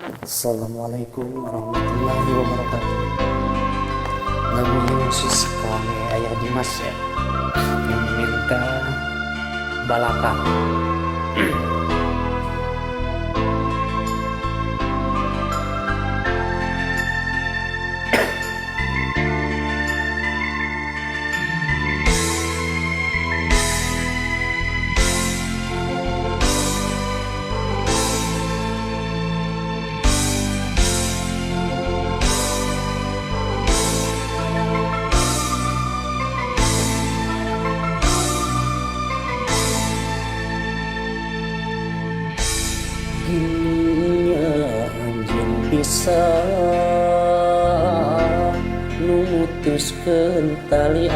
Assalamualaikum warahmatullahi wabarakatuh. Lagu khusus kami ayah Dimas ya, yang meminta Balaka. Gininya anjeun bisa numutuskeun tali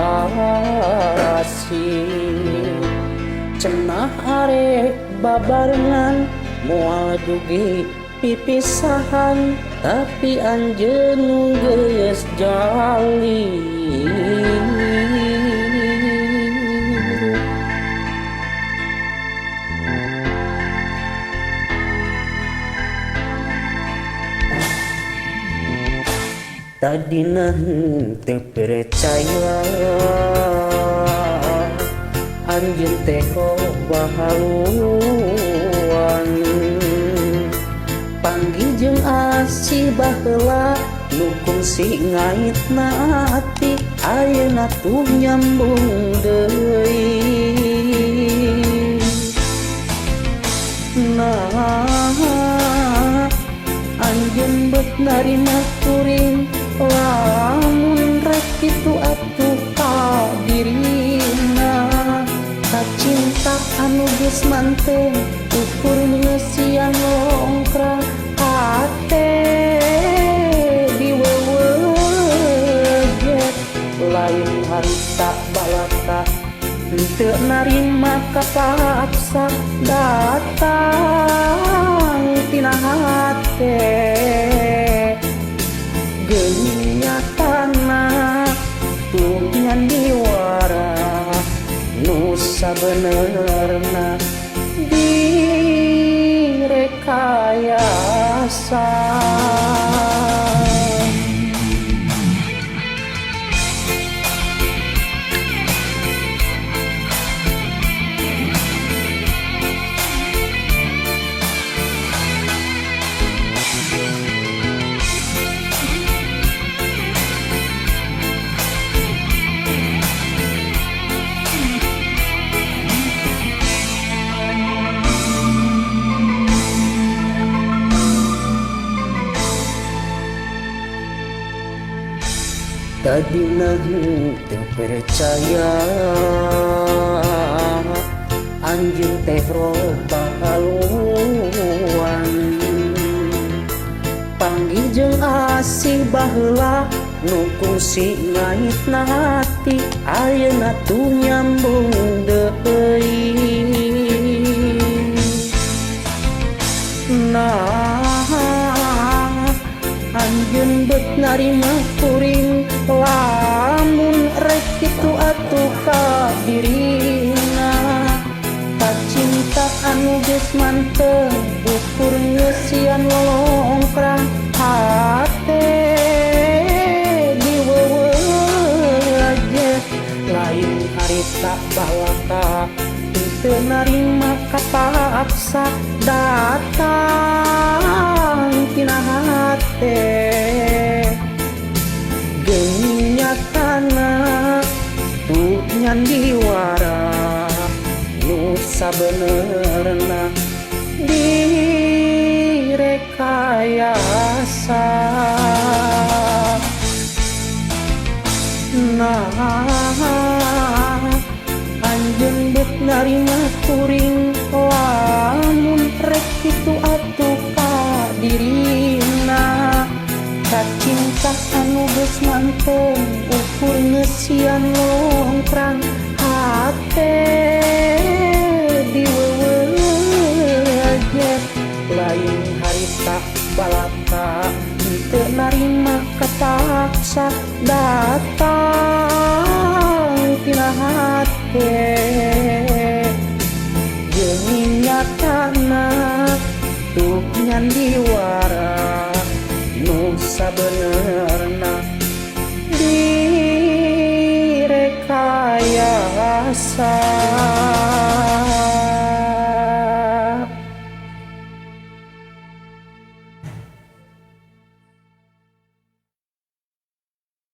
asih, cenah arek babarengan moal dugi pipisahan, tapi anjeun geus jali. Tadina teu percaya anjeun teh bahaluan, panggih jeung asih baheula nu kungsi ngaitna ati, ayeuna tuh nyambung deui. Nah anjeun beut narima kuring, lamun rek kitu atuh ka dirina, ka cinta anu geus manteng ukur ngeusian longkrang hate diweweget, lain harita balaka teu narima kapaksa datang tina hate. Genyatana tuh nyandiwara nu sabenerna direkayasa. Tadina teu percaya anjeun teh bahaluan, panggih jeung asih baheula nu kungsi ngaitna hati, ayeuna tuh nyambung deui. Nah anjeun beut narima kuring, lamun rek kitu atuh ka dirina, ka cinta anu geus manteng ukur ngeusian lolongkrang hate diweweget, lain harita balaka teu narima kapaksa datang tina hate. Genyatana tuh nyandiwara nu sabenerna direkayasa. Nah anjeun beut narima kuring, lamun rek kitu atuh ka dirina, ka cinta anu geus manteng ukur ngeusian longkrang hate diweweget, lain harita balaka teu narima kapaksa datang tina hate. Jeung nyatana tuh nyandiwara biasa